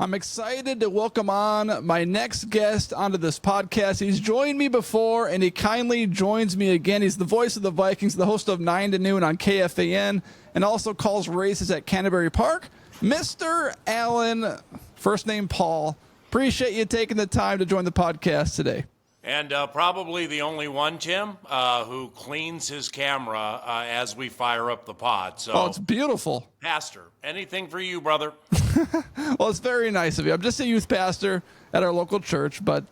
I'm excited to welcome on my next guest onto this podcast. He's joined me before, and he kindly joins me again. He's the voice of the Vikings, the host of 9 to Noon on KFAN, and also calls races at Canterbury Park. Mr. Allen, first name Paul, appreciate you taking the time to join the podcast today. And probably the only one, Tim, who cleans his camera as we fire up the pod. So, it's beautiful. Pastor, anything for you, brother? Well, it's very nice of you. I'm just a youth pastor at our local church, but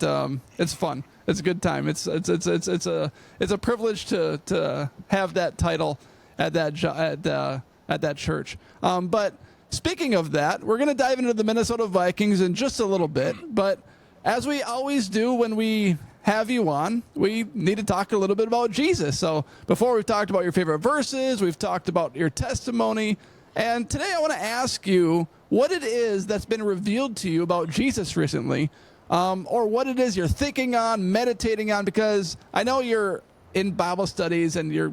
it's fun. It's a good time. It's a privilege to have that title at that church. But speaking of that, we're going to dive into the Minnesota Vikings in just a little bit. But as we always do when we have you on, we need to talk a little bit about Jesus. So before we've talked about your favorite verses, we've talked about your testimony, and today I want to ask you what it is that's been revealed to you about Jesus recently, or what it is you're thinking on, meditating on, because I know you're in Bible studies and you're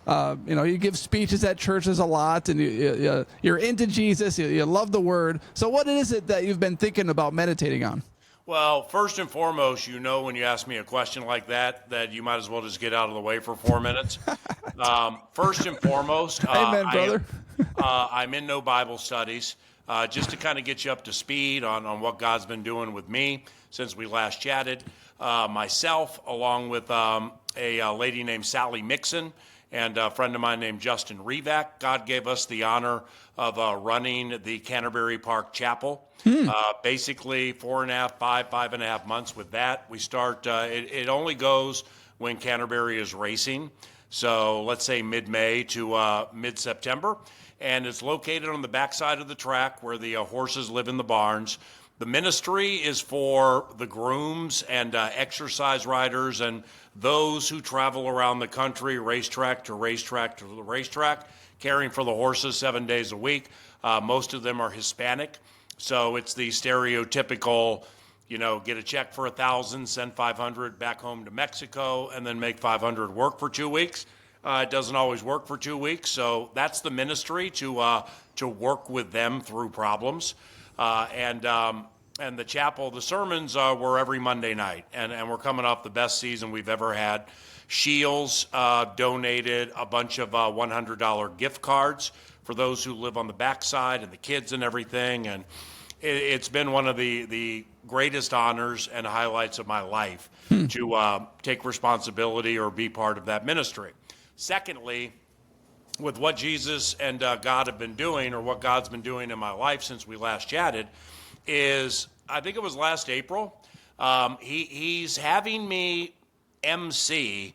you give speeches at churches a lot, and you're into Jesus, you love the Word. So what is it that you've been thinking about meditating on? Well, first and foremost, when you ask me a question like that you might as well just get out of the way for 4 minutes. First and foremost, amen, brother. I'm in no Bible studies, just to kind of get you up to speed on what God's been doing with me since we last chatted. Myself, along with a lady named Sally Mixon and a friend of mine named Justin Revac, God gave us the honor of running the Canterbury Park Chapel. Basically 5.5 months with that. We start, it only goes when Canterbury is racing. So let's say mid-May to mid-September. And it's located on the backside of the track where the horses live in the barns. The ministry is for the grooms and exercise riders and those who travel around the country, racetrack to racetrack to the racetrack, caring for the horses 7 days a week. Most of them are Hispanic. So it's the stereotypical, get a check for $1,000, send $500 back home to Mexico, and then make $500 work for 2 weeks. It doesn't always work for 2 weeks. So that's the ministry to work with them through problems. And the chapel, the sermons were every Monday night. And we're coming off the best season we've ever had. Shields donated a bunch of $100 gift cards for those who live on the backside and the kids and everything. And it's been one of the greatest honors and highlights of my life to take responsibility or be part of that ministry. Secondly, with what Jesus and God have been doing, or what God's been doing in my life since we last chatted, is I think it was last April, he's having me MC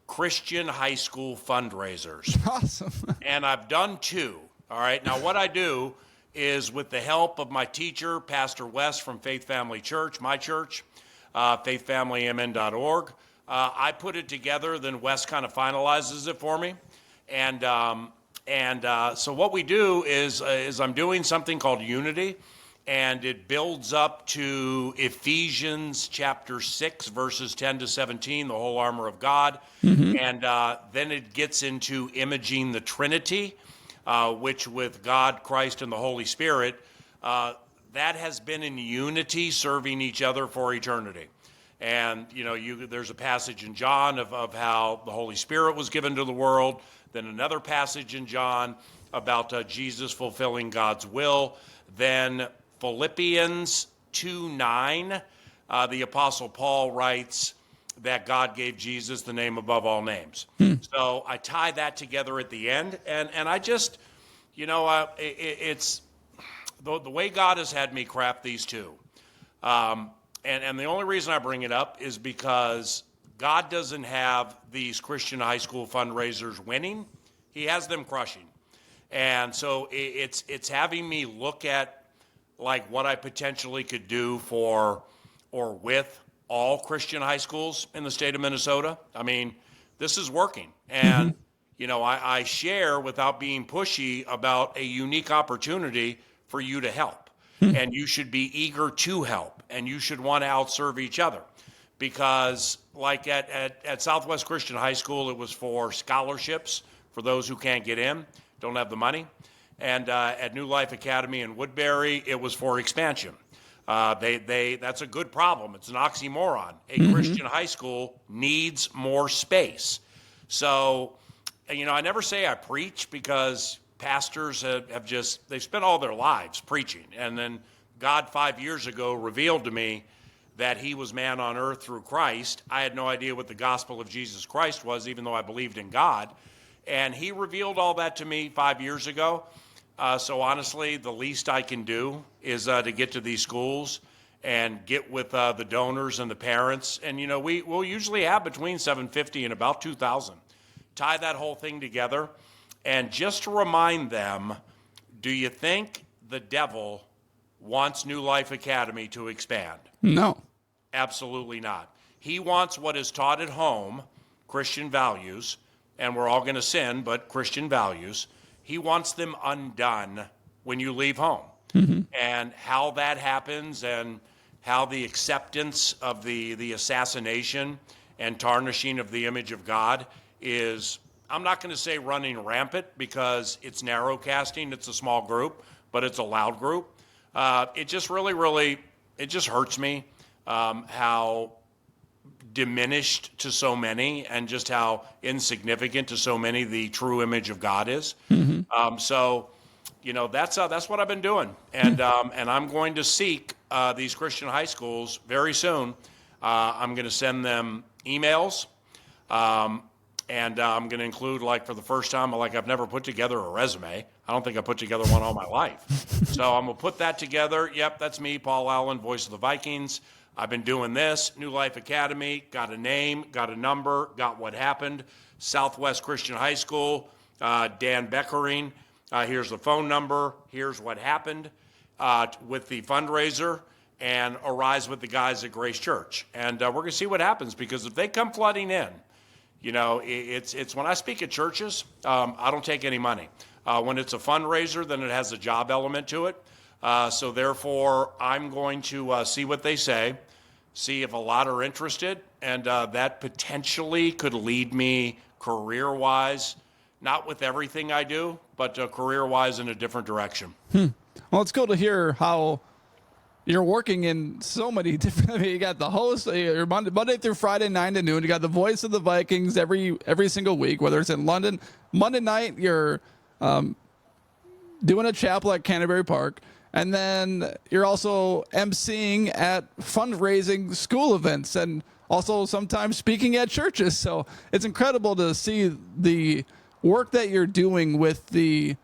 Christian high school fundraisers. Awesome. And I've done 2. All right. Now, what I do is, with the help of my teacher, Pastor Wes from Faith Family Church, my church, faithfamilymn.org, I put it together. Then Wes kind of finalizes it for me. And so what we do is I'm doing something called Unity, and it builds up to Ephesians chapter 6, verses 10 to 17, the whole armor of God. Mm-hmm. And then it gets into imaging the Trinity, which with God, Christ, and the Holy Spirit, that has been in unity, serving each other for eternity. And, there's a passage in John of how the Holy Spirit was given to the world, then another passage in John about Jesus fulfilling God's will, then Philippians 2:9, the Apostle Paul writes that God gave Jesus the name above all names. So I tie that together at the end, and I just, it's the way God has had me craft these 2. And the only reason I bring it up is because God doesn't have these Christian high school fundraisers winning. He has them crushing. And so it's having me look at like what I potentially could do for or with all Christian high schools in the state of Minnesota. I mean, this is working. And, I share without being pushy about a unique opportunity for you to help. And you should be eager to help, and you should want to outserve each other. Because like at Southwest Christian High School, it was for scholarships for those who can't get in, don't have the money. And at New Life Academy in Woodbury, it was for expansion. That's a good problem. It's an oxymoron. A Christian high school needs more space. So, I never say I preach, because pastors they've spent all their lives preaching. And then God 5 years ago revealed to me that he was man on earth through Christ. I had no idea what the gospel of Jesus Christ was, even though I believed in God. And he revealed all that to me 5 years ago. So honestly, the least I can do is to get to these schools and get with the donors and the parents. And, we'll usually have between 750 and about 2,000. Tie that whole thing together. And just to remind them, do you think the devil wants New Life Academy to expand? No. Absolutely not. He wants what is taught at home, Christian values, and we're all going to sin, but Christian values. He wants them undone when you leave home. And how that happens, and how the acceptance of the assassination and tarnishing of the image of God is, I'm not going to say running rampant, because it's narrow casting, it's a small group, but it's a loud group. It just really, it just hurts me how diminished to so many, and just how insignificant to so many the true image of God is. So, that's what I've been doing, and I'm going to seek these Christian high schools very soon. I'm going to send them emails, and I'm going to include, for the first time, I've never put together a resume. I don't think I put together one all my life. So I'm going to put that together. Yep, that's me, Paul Allen, voice of the Vikings. I've been doing this, New Life Academy, got a name, got a number, got what happened. Southwest Christian High School, Dan Beckering, here's the phone number, here's what happened with the fundraiser, and Arise with the guys at Grace Church. And we're going to see what happens, because if they come flooding in, it's when I speak at churches, I don't take any money. When it's a fundraiser, then it has a job element to it. So therefore, I'm going to see what they say, see if a lot are interested, and that potentially could lead me career-wise, not with everything I do, but career-wise in a different direction. Well, it's cool to hear how you're working in so many different. You got the host, you're Monday through Friday, 9 to noon. You got the voice of the Vikings every single week, whether it's in London. Monday night, you're doing a chapel at Canterbury Park. And then you're also emceeing at fundraising school events, and also sometimes speaking at churches. So it's incredible to see the work that you're doing with the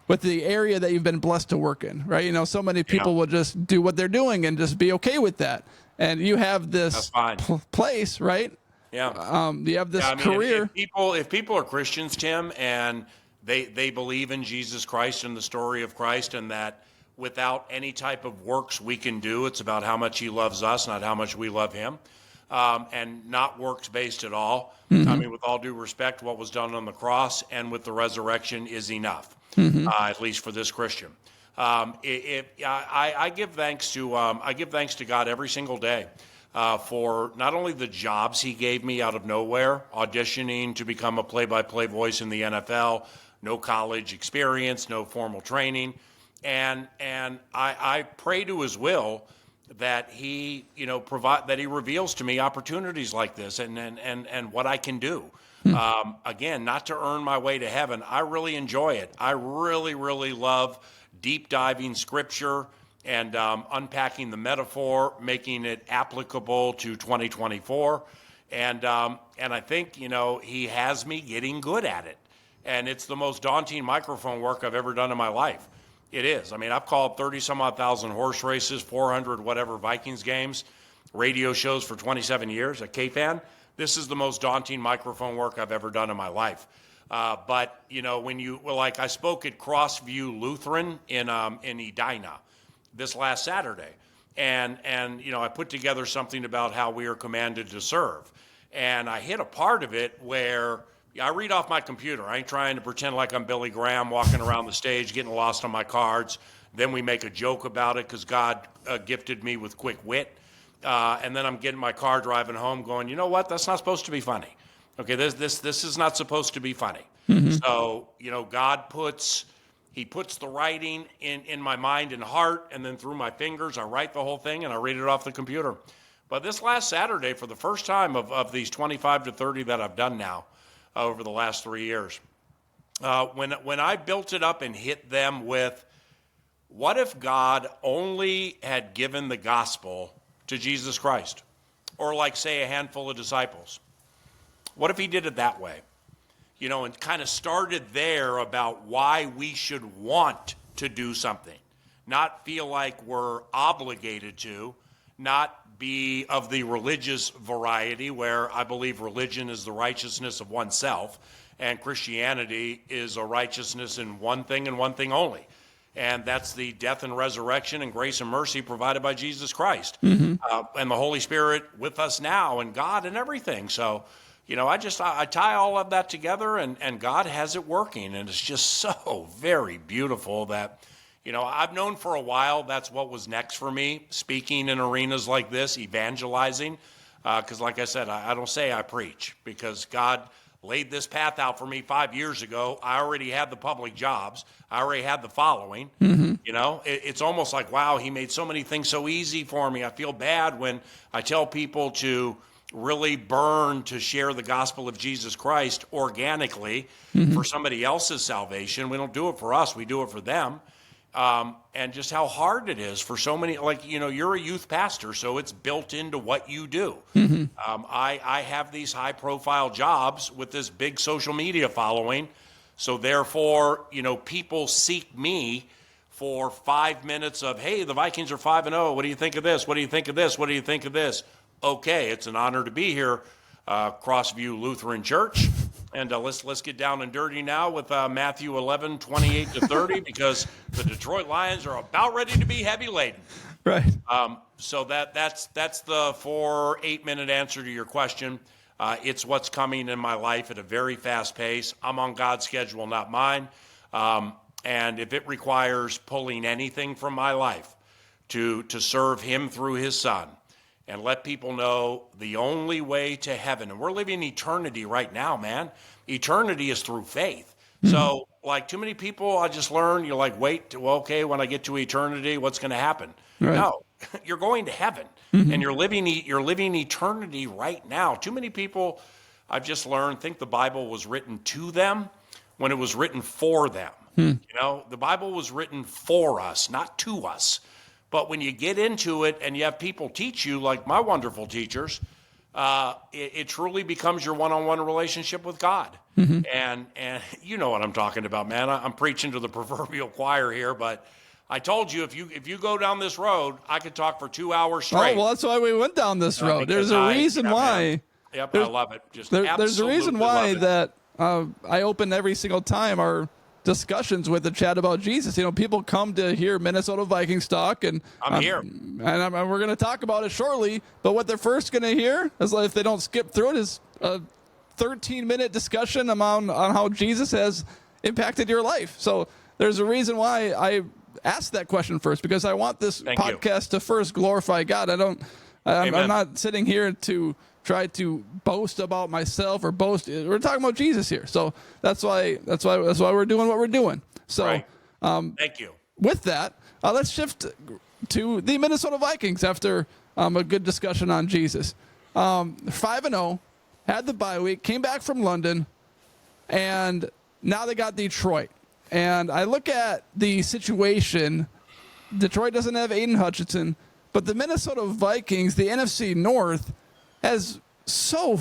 area that you've been blessed to work in, right? So many people will just do what they're doing and just be okay with that. And you have this place, right? Yeah. You have this career. If people are Christians, Tim, and they believe in Jesus Christ and the story of Christ, and that without any type of works we can do, it's about how much he loves us, not how much we love him, and not works-based at all. I mean, with all due respect, what was done on the cross and with the resurrection is enough, at least for this Christian. I give thanks to God every single day for not only the jobs he gave me out of nowhere, auditioning to become a play-by-play voice in the NFL, no college experience, no formal training, and I pray to his will that he that he reveals to me opportunities like this and what I can do. Again, not to earn my way to heaven. I really enjoy it. I really love deep diving scripture and unpacking the metaphor, making it applicable to 2024, and I think he has me getting good at it. And it's the most daunting microphone work I've ever done in my life. It is. I mean, I've called 30-some-odd thousand horse races, 400 whatever Vikings games, radio shows for 27 years at KFAN. This is the most daunting microphone work I've ever done in my life. But I spoke at Crossview Lutheran in Edina this last Saturday, and I put together something about how we are commanded to serve, and I hit a part of it where I read off my computer. I ain't trying to pretend like I'm Billy Graham walking around the stage, getting lost on my cards. Then we make a joke about it because God gifted me with quick wit. And then I'm getting my car driving home going, you know what? That's not supposed to be funny. Okay, this is not supposed to be funny. So, God puts He puts the writing in my mind and heart, and then through my fingers, I write the whole thing and I read it off the computer. But this last Saturday, for the first time of these 25 to 30 that I've done now over the last 3 years, when I built it up and hit them with, what if God only had given the gospel to Jesus Christ? Or like, say, a handful of disciples. What if he did it that way? You know, and kind of started there about why we should want to do something, not feel like we're obligated to, not be of the religious variety where I believe religion is the righteousness of oneself and Christianity is a righteousness in one thing and one thing only. And that's the death and resurrection and grace and mercy provided by Jesus Christ. And the Holy Spirit with us now and God and everything. So, you know, I tie all of that together and God has it working. And it's just so very beautiful that, you know, I've known for a while that's what was next for me, speaking in arenas like this, evangelizing. Because like I said, I don't say I preach because God laid this path out for me 5 years ago. I already had the public jobs. I already had the following. You know, it's almost like, wow, he made so many things so easy for me. I feel bad when I tell people to really burn to share the gospel of Jesus Christ organically for somebody else's salvation. We don't do it for us. We do it for them. And just how hard it is for so many, like, you know, you're a youth pastor, so it's built into what you do. I have these high profile jobs with this big social media following. So therefore, you know, people seek me for 5 minutes of, hey, the Vikings are 5-0. What do you think of this? What do you think of this? What do you think of this? Okay, it's an honor to be here, Crossview Lutheran Church. And let's get down and dirty now with Matthew 11, 28 to 30, because the Detroit Lions are about ready to be heavy laden. Right. So that's the 8-minute answer to your question. It's what's coming in my life at a very fast pace. I'm on God's schedule, not mine. And if it requires pulling anything from my life to serve him through his son and let people know the only way to heaven, and we're living eternity right now, man. Eternity is through faith. So, like, too many people, I just learned, you're like, wait, okay, when I get to eternity, what's going to happen? Right. No, you're going to heaven, and you're living eternity right now. Too many people, I've just learned, think the Bible was written to them when it was written for them. You know, the Bible was written for us, not to us. But when you get into it and you have people teach you, like my wonderful teachers, it truly becomes your one-on-one relationship with God. And you know what I'm talking about, man. I'm preaching to the proverbial choir here, but I told you, if you go down this road, I could talk for 2 hours straight. Oh, well, that's why we went down this road. There's a reason why. Yep, I love it. There's a reason why that I open every single time our discussions with the chat about Jesus. You know, people come to hear Minnesota Vikings talk, and I'm here, and we're going to talk about it shortly. But what they're first going to hear, is, like, if they don't skip through it, is a 13-minute discussion on how Jesus has impacted your life. So there's a reason why I asked that question first, because I want this podcast to first glorify God. I'm not sitting here to try to boast about myself or boast. We're talking about Jesus here. So that's why we're doing what we're doing. So right. Thank you. With that, let's shift to the Minnesota Vikings after a good discussion on Jesus. 5-0, had the bye week, came back from London, and now they got Detroit. And I look at the situation. Detroit doesn't have Aiden Hutchinson, but the Minnesota Vikings, the NFC North, has so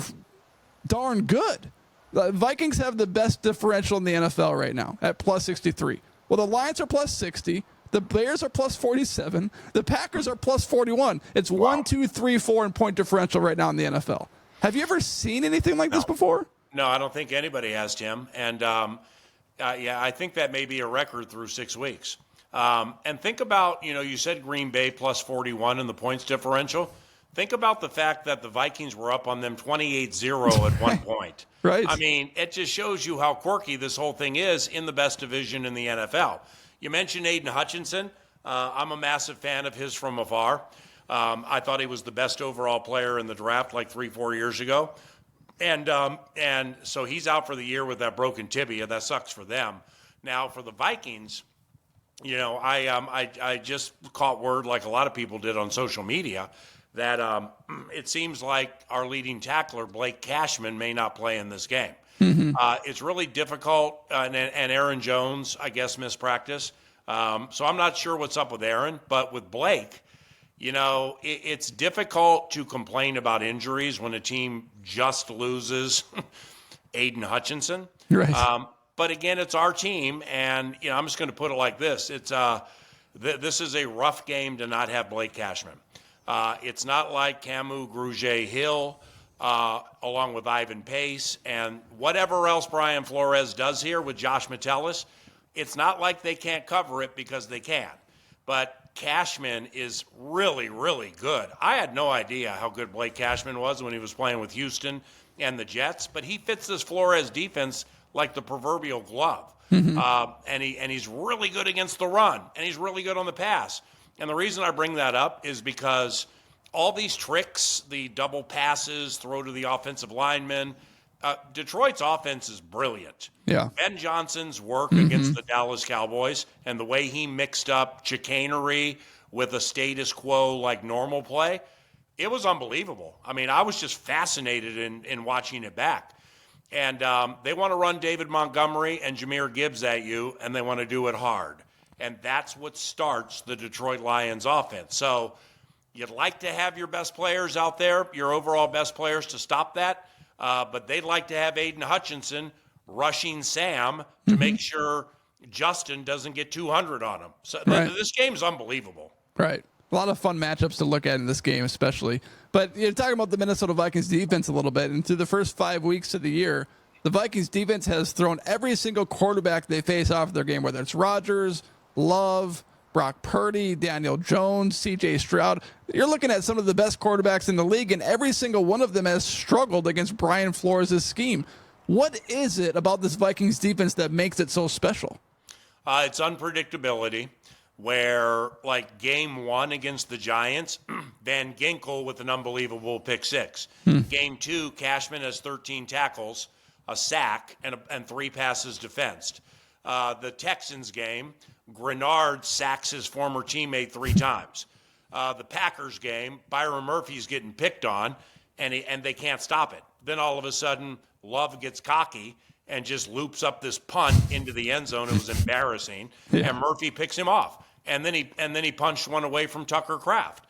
darn good. The Vikings have the best differential in the NFL right now at plus 63. Well, the Lions are plus 60. The Bears are plus 47. The Packers are plus 41. It's 1, 2, 3, 4 in point differential right now in the NFL. Have you ever seen anything like this before? No, I don't think anybody has, Tim. And I think that may be a record through 6 weeks. And think about, you said Green Bay plus 41 in the points differential. Think about the fact that the Vikings were up on them 28-0 at one point. Right. I mean, it just shows you how quirky this whole thing is in the best division in the NFL. You mentioned Aiden Hutchinson. I'm a massive fan of his from afar. I thought he was the best overall player in the draft like 3-4 years ago. And so he's out for the year with that broken tibia. That sucks for them. Now for the Vikings, I just caught word, like a lot of people did on social media, that it seems like our leading tackler, Blake Cashman, may not play in this game. It's really difficult, and Aaron Jones, I guess, missed practice. So I'm not sure what's up with Aaron, but with Blake, it's difficult to complain about injuries when a team just loses Aiden Hutchinson. Right. But again, it's our team, and I'm just going to put it like this: this is a rough game to not have Blake Cashman. It's not like Camus Grugier-Hill, along with Ivan Pace and whatever else Brian Flores does here with Josh Metellus. It's not like they can't cover it, because they can. But Cashman is really, really good. I had no idea how good Blake Cashman was when he was playing with Houston and the Jets, but he fits this Flores defense like the proverbial glove. And he's really good against the run, and he's really good on the pass. And the reason I bring that up is because all these tricks, the double passes, throw to the offensive linemen, Detroit's offense is brilliant. Yeah. Ben Johnson's work against the Dallas Cowboys and the way he mixed up chicanery with a status quo like normal play, it was unbelievable. I mean, I was just fascinated in watching it back. And they want to run David Montgomery and Jahmyr Gibbs at you, and they want to do it hard. And that's what starts the Detroit Lions offense. So you'd like to have your best players out there, your overall best players, to stop that. But they'd like to have Aiden Hutchinson rushing Sam to make sure Justin doesn't get 200 on him. So this game's unbelievable. Right. A lot of fun matchups to look at in this game, especially. But you're talking about the Minnesota Vikings defense a little bit. And through the first 5 weeks of the year, the Vikings defense has thrown every single quarterback they face off their game, whether it's Rodgers, Love, Brock Purdy, Daniel Jones, C.J. Stroud. You're looking at some of the best quarterbacks in the league, and every single one of them has struggled against Brian Flores' scheme. What is it about this Vikings defense that makes it so special? It's unpredictability, where, like Game 1 against the Giants, Van Ginkel with an unbelievable pick six. Game 2, Cashman has 13 tackles, a sack, and 3 passes defensed. The Texans game, Grenard sacks his former teammate 3 times. The Packers game, Byron Murphy's getting picked on, and they can't stop it. Then all of a sudden, Love gets cocky and just loops up this punt into the end zone. It was embarrassing, and Murphy picks him off. And then he punched one away from Tucker Kraft.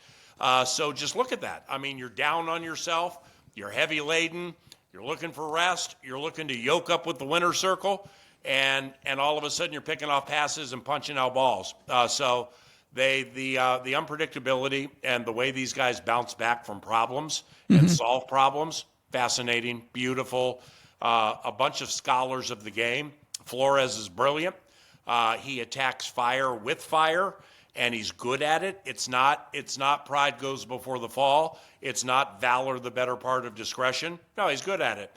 So just look at that. I mean, you're down on yourself. You're heavy laden. You're looking for rest. You're looking to yoke up with the winner's circle. And all of a sudden you're picking off passes and punching out balls. So the unpredictability and the way these guys bounce back from problems and solve problems, fascinating, beautiful. A bunch of scholars of the game. Flores is brilliant. He attacks fire with fire, and he's good at it. It's not pride goes before the fall. It's not valor the better part of discretion. No, he's good at it.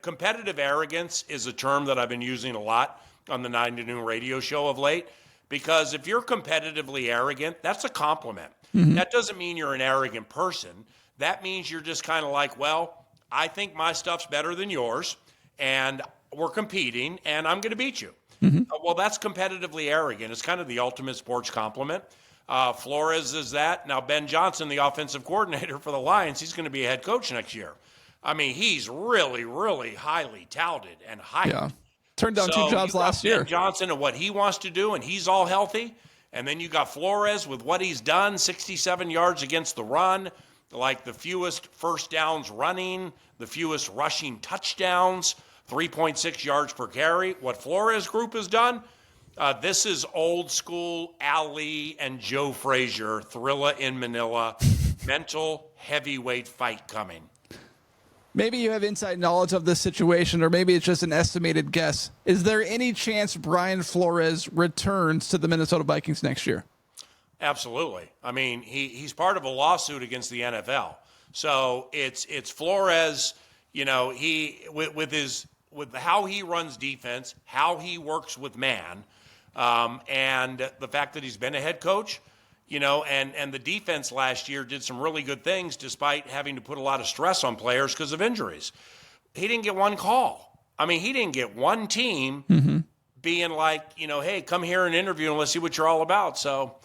Competitive arrogance is a term that I've been using a lot on the 9 to Noon radio show of late, because if you're competitively arrogant, that's a compliment. That doesn't mean you're an arrogant person. That means you're just kind of like, well, I think my stuff's better than yours, and we're competing, and I'm going to beat you. Well, that's competitively arrogant. It's kind of the ultimate sports compliment. Flores is that. Now, Ben Johnson, the offensive coordinator for the Lions, he's going to be a head coach next year. I mean, he's really, really highly touted and hyped. Yeah. Turned down 2 jobs last year. Ben Johnson and what he wants to do, and he's all healthy. And then you got Flores with what he's done, 67 yards against the run, like the fewest first downs running, the fewest rushing touchdowns, 3.6 yards per carry. What Flores group has done, this is old school Ali and Joe Frazier, Thrilla in Manila, mental heavyweight fight coming. Maybe you have inside knowledge of this situation, or maybe it's just an estimated guess. Is there any chance Brian Flores returns to the Minnesota Vikings next year? Absolutely. I mean, he's part of a lawsuit against the NFL. So it's Flores, he with how he runs defense, how he works with man, and the fact that he's been a head coach, and the defense last year did some really good things despite having to put a lot of stress on players because of injuries. He didn't get one call. I mean, he didn't get one team being like, hey, come here and interview and let's see what you're all about. So,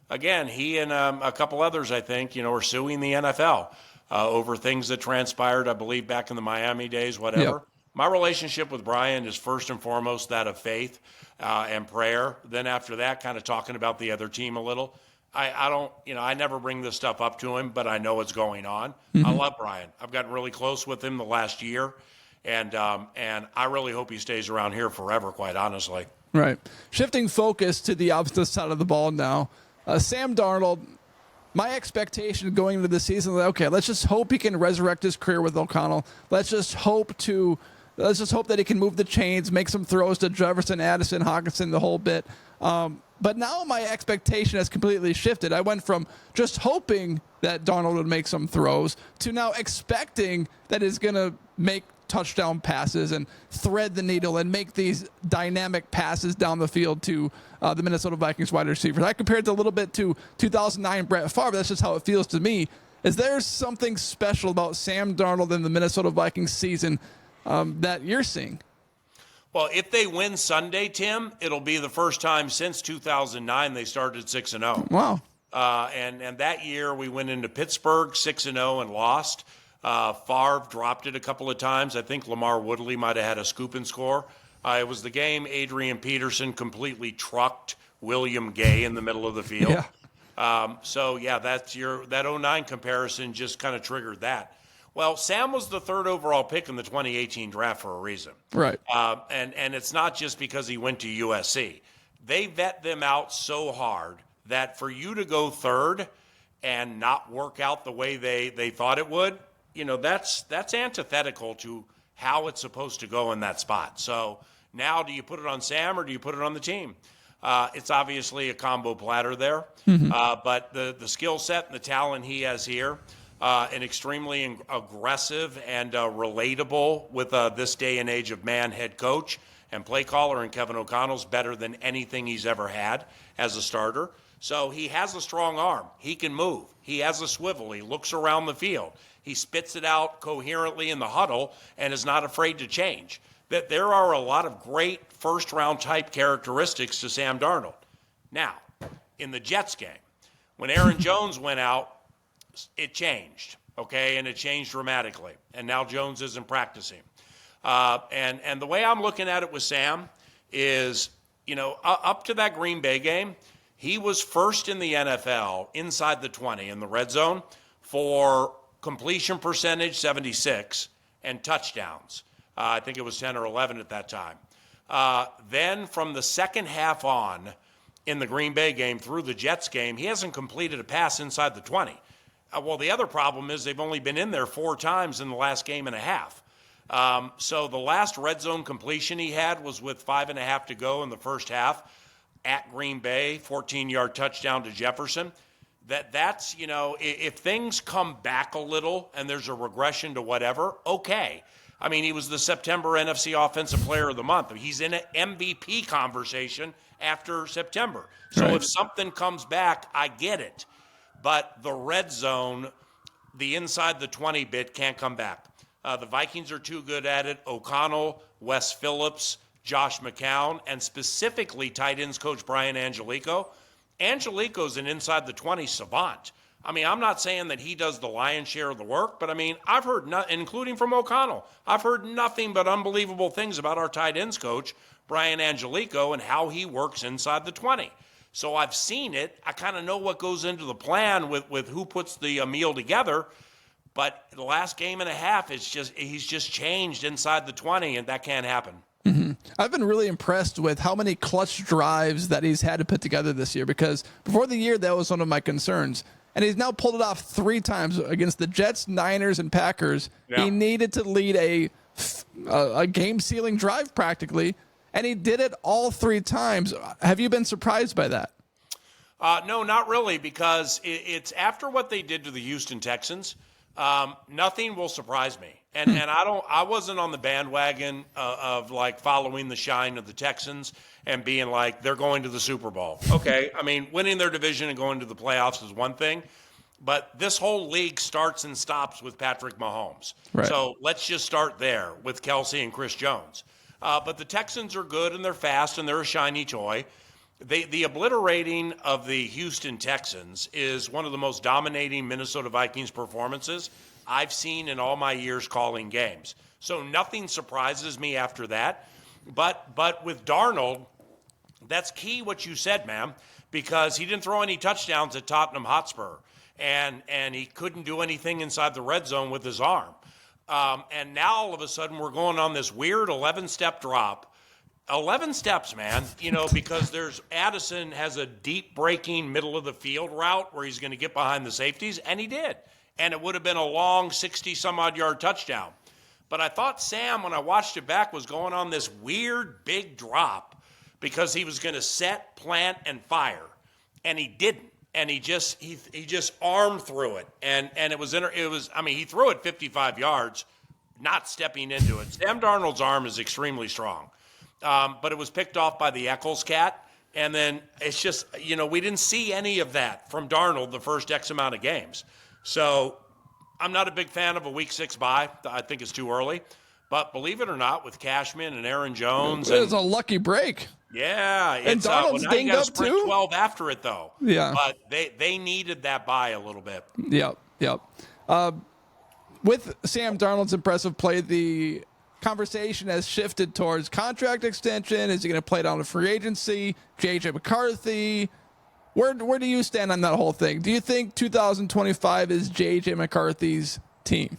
again, he and a couple others, I think, are suing the NFL over things that transpired, I believe, back in the Miami days, whatever. Yep. My relationship with Brian is first and foremost that of faith and prayer. Then after that, kind of talking about the other team a little. I don't, I never bring this stuff up to him, but I know what's going on. I love Brian. I've gotten really close with him the last year, and I really hope he stays around here forever, quite honestly. Right. Shifting focus to the opposite side of the ball now. Sam Darnold, my expectation going into the season, okay, let's just hope he can resurrect his career with O'Connell. Let's just hope that he can move the chains, make some throws to Jefferson, Addison, Hawkinson, the whole bit. But now my expectation has completely shifted. I went from just hoping that Darnold would make some throws to now expecting that he's going to make touchdown passes and thread the needle and make these dynamic passes down the field to the Minnesota Vikings wide receivers. I compared it a little bit to 2009 Brett Favre. That's just how it feels to me. Is there something special about Sam Darnold in the Minnesota Vikings season that you're seeing? Well, if they win Sunday, Tim, it'll be the first time since 2009 they started 6-0. Wow. And that year we went into Pittsburgh 6-0 and lost. Favre dropped it a couple of times. I think Lamar Woodley might have had a scoop and score. It was the game Adrian Peterson completely trucked William Gay in the middle of the field. Yeah. That 09 comparison just kind of triggered that. Well, Sam was the third overall pick in the 2018 draft for a reason. Right. And it's not just because he went to USC. They vet them out so hard that for you to go third and not work out the way they thought it would, that's antithetical to how it's supposed to go in that spot. So now do you put it on Sam or do you put it on the team? It's obviously a combo platter there. But the skill set and the talent he has here, an extremely aggressive and relatable with this day and age of man head coach and play caller, and Kevin O'Connell's better than anything he's ever had as a starter. So he has a strong arm. He can move. He has a swivel. He looks around the field. He spits it out coherently in the huddle and is not afraid to change. That there are a lot of great first-round type characteristics to Sam Darnold. Now, in the Jets game, when Aaron Jones went out, it changed, okay, and it changed dramatically. And now Jones isn't practicing. And the way I'm looking at it with Sam is, up to that Green Bay game, he was first in the NFL inside the 20 in the red zone for completion percentage, 76, and touchdowns. I think it was 10 or 11 at that time. Then from the second half on in the Green Bay game through the Jets game, he hasn't completed a pass inside the 20. Well, the other problem is they've only been in there 4 times in the last game and a half. So the last red zone completion he had was with 5.5 to go in the first half at Green Bay, 14-yard touchdown to Jefferson. That's, if things come back a little and there's a regression to whatever, okay. I mean, he was the September NFC Offensive Player of the Month. He's in an MVP conversation after September. So Right. If something comes back, I get it. But the red zone, the inside the 20 bit can't come back. The Vikings are too good at it. O'Connell, Wes Phillips, Josh McCown, and specifically tight ends coach Brian Angelico. Angelico's an inside the 20 savant. I mean, I'm not saying that he does the lion's share of the work, but I mean, I've heard, including from O'Connell, I've heard nothing but unbelievable things about our tight ends coach, Brian Angelico, and how he works inside the 20. So I've seen it. I kind of know what goes into the plan with who puts the meal together. But the last game and a half, he's just changed inside the 20, and that can't happen. Mm-hmm. I've been really impressed with how many clutch drives that he's had to put together this year, because before the year, that was one of my concerns. And he's now pulled it off 3 times against the Jets, Niners, and Packers. Yeah. He needed to lead a game-sealing drive practically, and he did it all 3 times. Have you been surprised by that? No, not really, because it's after what they did to the Houston Texans. Nothing will surprise me. And I wasn't on the bandwagon of like following the shine of the Texans and being like, they're going to the Super Bowl. Okay. I mean, winning their division and going to the playoffs is one thing, but this whole league starts and stops with Patrick Mahomes. Right. So let's just start there with Kelsey and Chris Jones. But the Texans are good, and they're fast, and they're a shiny toy. The obliterating of the Houston Texans is one of the most dominating Minnesota Vikings performances I've seen in all my years calling games. So nothing surprises me after that. But with Darnold, that's key what you said, ma'am, because he didn't throw any touchdowns at Tottenham Hotspur, and he couldn't do anything inside the red zone with his arm. And now all of a sudden we're going on this weird 11-step drop. 11 steps, man, because Addison has a deep breaking middle of the field route where he's going to get behind the safeties, and he did. And it would have been a long 60 some odd yard touchdown. But I thought Sam, when I watched it back, was going on this weird big drop because he was going to set, plant, and fire. And he didn't. And he just armed through it. And it was he threw it 55 yards, not stepping into it. Sam Darnold's arm is extremely strong. But it was picked off by the Eccles cat. And then it's just, we didn't see any of that from Darnold the first X amount of games. So I'm not a big fan of a week 6 bye. I think it's too early. But believe it or not, with Cashman and Aaron Jones. It was a lucky break. Yeah. And Darnold's dinged up sprint too? 12 after it, though. Yeah. But they needed that bye a little bit. Yep. With Sam Darnold's impressive play, the conversation has shifted towards contract extension. Is he going to play down to free agency? JJ McCarthy. Where do you stand on that whole thing? Do you think 2025 is JJ McCarthy's team?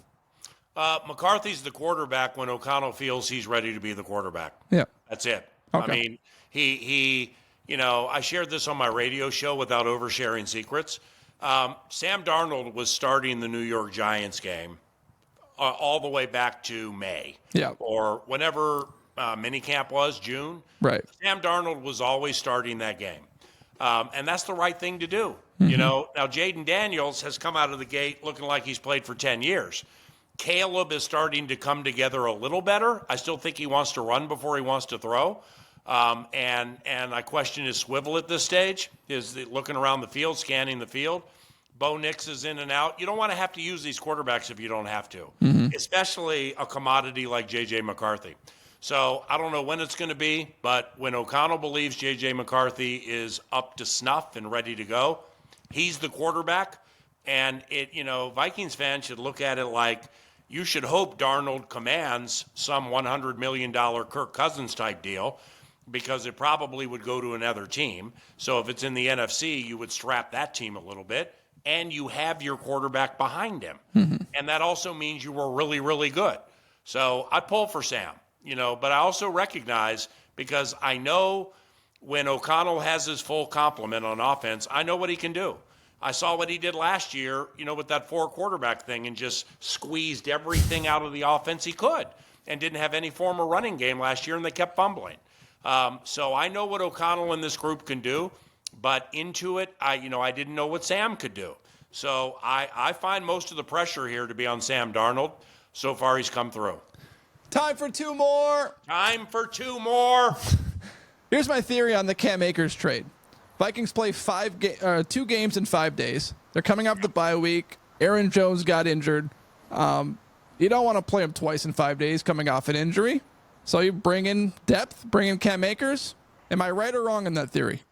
McCarthy's the quarterback when O'Connell feels he's ready to be the quarterback. Yeah. That's it. Okay. I mean, he I shared this on my radio show without oversharing secrets. Sam Darnold was starting the New York Giants game all the way back to May. Yeah. Or whenever minicamp was, June. Right. Sam Darnold was always starting that game. And that's the right thing to do. Mm-hmm. Now Jaden Daniels has come out of the gate looking like he's played for 10 years. Caleb is starting to come together a little better. I still think he wants to run before he wants to throw. And I question his swivel at this stage, looking around the field, scanning the field. Bo Nix is in and out. You don't want to have to use these quarterbacks if you don't have to, especially a commodity like J.J. McCarthy. So I don't know when it's going to be, but when O'Connell believes J.J. McCarthy is up to snuff and ready to go, he's the quarterback. And Vikings fans should look at it like you should hope Darnold commands some $100 million Kirk Cousins type deal, because it probably would go to another team. So if it's in the NFC, you would strap that team a little bit, and you have your quarterback behind him. And that also means you were really, really good. So I pull for Sam, but I also recognize, because I know when O'Connell has his full complement on offense, I know what he can do. I saw what he did last year, with that 4-quarterback thing, and just squeezed everything out of the offense he could, and didn't have any form of running game last year, and they kept fumbling. So I know what O'Connell and this group can do, but into it, I didn't know what Sam could do. So I find most of the pressure here to be on Sam Darnold. So far, he's come through. Time for two more. Here's my theory on the Cam Akers trade. Vikings play 2 games in 5 days. They're coming up the bye week. Aaron Jones got injured. You don't want to play him twice in 5 days coming off an injury. So you bring in depth, bring in Cam Akers. Am I right or wrong in that theory?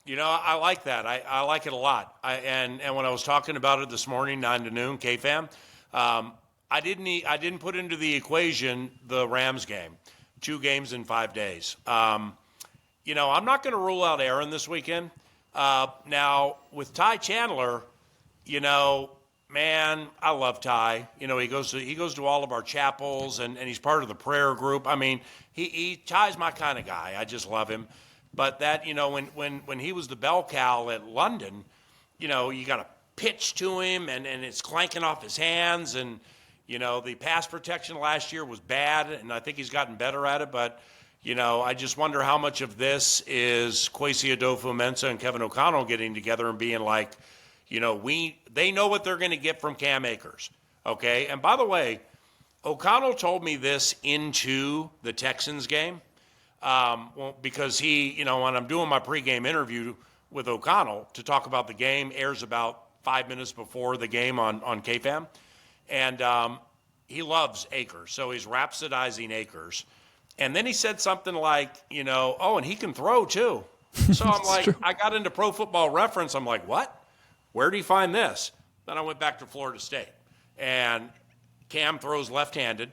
I like that. I like it a lot. And when I was talking about it this morning, 9 to noon, KFAM, I didn't put into the equation the Rams game, 2 games in 5 days. I'm not going to rule out Aaron this weekend. Now, with Ty Chandler, man, I love Ty. He goes to all of our chapels, and he's part of the prayer group. I mean, Ty's my kind of guy. I just love him. But that, when he was the bell cow at London, you got to pitch to him, and it's clanking off his hands, and the pass protection last year was bad, and I think he's gotten better at it. But I just wonder how much of this is Kwesi Adofo-Mensah and Kevin O'Connell getting together and being like, they know what they're going to get from Cam Akers, okay? And by the way, O'Connell told me this into the Texans game, because he, when I'm doing my pregame interview with O'Connell to talk about the game, airs about 5 minutes before the game on KFAM, and he loves Akers, so he's rhapsodizing Akers. And then he said something like, oh, and he can throw too. So I'm like, true. I got into Pro Football Reference. I'm like, what? Where do you find this? Then I went back to Florida State. And Cam throws left-handed.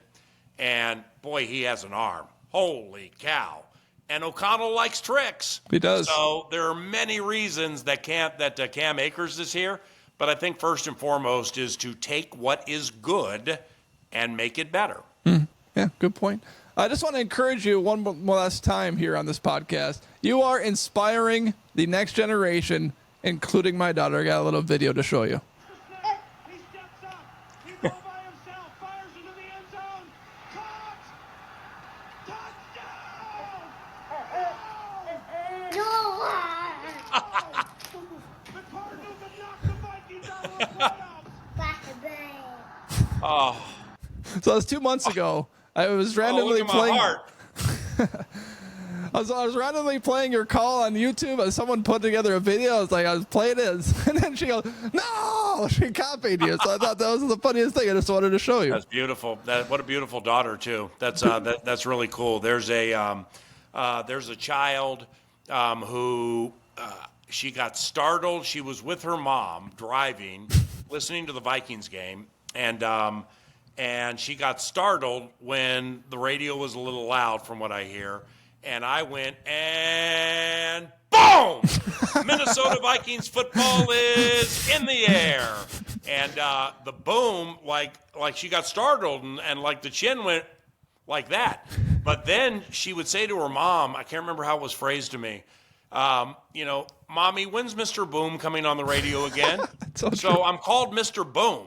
And, boy, he has an arm. Holy cow. And O'Connell likes tricks. He does. So there are many reasons that Cam Akers is here. But I think first and foremost is to take what is good and make it better. Yeah, good point. I just want to encourage you one more last time here on this podcast. You are inspiring the next generation, including my daughter. I got a little video to show you. He steps up. He's all by himself. Fires into the end zone. Caught. Touchdown. The Cardinals have knocked the Vikings out of the playoffs. Oh, So that was 2 months ago. I was look randomly at my playing. heart. I was randomly playing your call on YouTube, and someone put together a video. I was like, I was playing it, and then she goes, "No!" She copied you. So I thought that was the funniest thing. I just wanted to show you. That's beautiful. What a beautiful daughter too. That's really cool. There's a child who she got startled. She was with her mom driving, listening to the Vikings game, and she got startled when the radio was a little loud, from what I hear. And I went, and boom! Minnesota Vikings football is in the air. And the boom, like she got startled, and like the chin went like that. But then she would say to her mom, I can't remember how it was phrased to me, Mommy, when's Mr. Boom coming on the radio again? So I'm called Mr. Boom.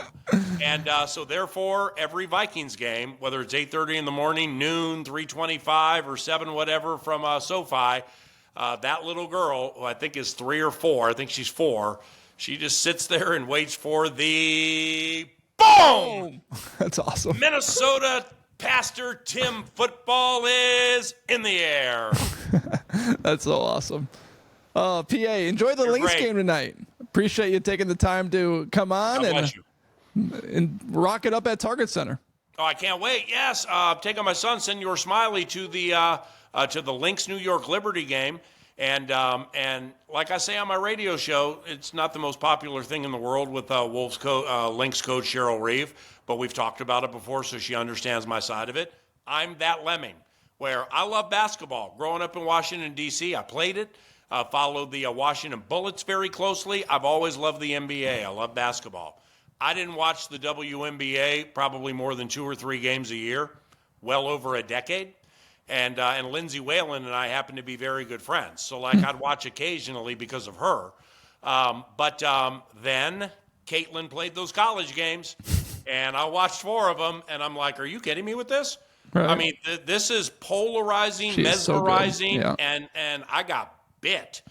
And so therefore, every Vikings game, whether it's 8:30 in the morning, noon, 3:25, or 7, whatever, from SoFi, that little girl, who I think is 3 or 4, I think she's 4, she just sits there and waits for the boom! That's awesome. Minnesota Pastor Tim football is in the air. That's so awesome. PA, enjoy the Lynx great. game tonight. Appreciate you taking the time to come on God bless you. and rock it up at Target Center. Oh, I can't wait. Yes, taking my son, Senor Smiley, to the Lynx New York Liberty game. And like I say on my radio show, it's not the most popular thing in the world with Lynx coach Cheryl Reeve, but we've talked about it before, so she understands my side of it. I'm that lemming, where I love basketball. Growing up in Washington, D.C., I played it, followed the Washington Bullets very closely. I've always loved the NBA. I love basketball. I didn't watch the WNBA probably more than 2 or 3 games a year, well over a decade. And Lindsay Whalen and I happen to be very good friends. So, I'd watch occasionally because of her. But then Caitlin played those college games, and I watched 4 of them, and I'm like, are you kidding me with this? Right. I mean, this is polarizing, She's mesmerizing, so good. and I got bit.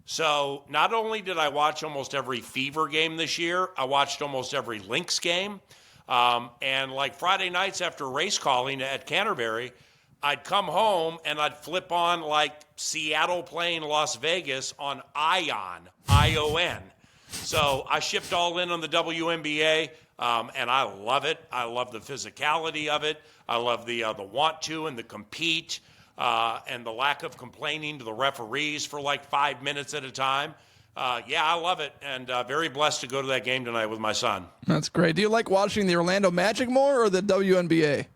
So not only did I watch almost every Fever game this year, I watched almost every Lynx game. And like Friday nights after race calling at Canterbury, I'd come home and I'd flip on like Seattle playing Las Vegas on ION, I-O-N. So I shipped all in on the WNBA, and I love it. I love the physicality of it. I love the want to and the compete, and the lack of complaining to the referees for like 5 minutes at a time. Yeah, I love it, and very blessed to go to that game tonight with my son. That's great. Do you like watching the Orlando Magic more or the WNBA?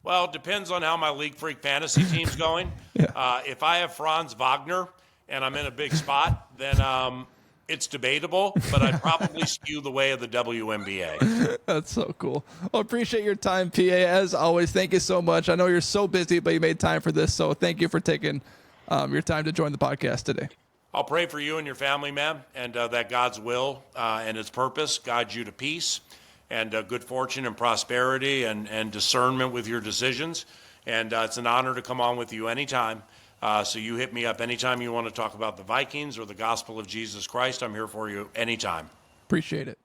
Well, it depends on how my League Freak fantasy team's going. Yeah. If I have Franz Wagner and I'm in a big spot, then it's debatable, but I'd probably skew the way of the WNBA. That's so cool. Well, appreciate your time, PA. As always, thank you so much. I know you're so busy, but you made time for this, so thank you for taking your time to join the podcast today. I'll pray for you and your family, man, and that God's will and His purpose guides you to peace and good fortune and prosperity and discernment with your decisions. And it's an honor to come on with you anytime. So you hit me up anytime you want to talk about the Vikings or the gospel of Jesus Christ. I'm here for you anytime. Appreciate it.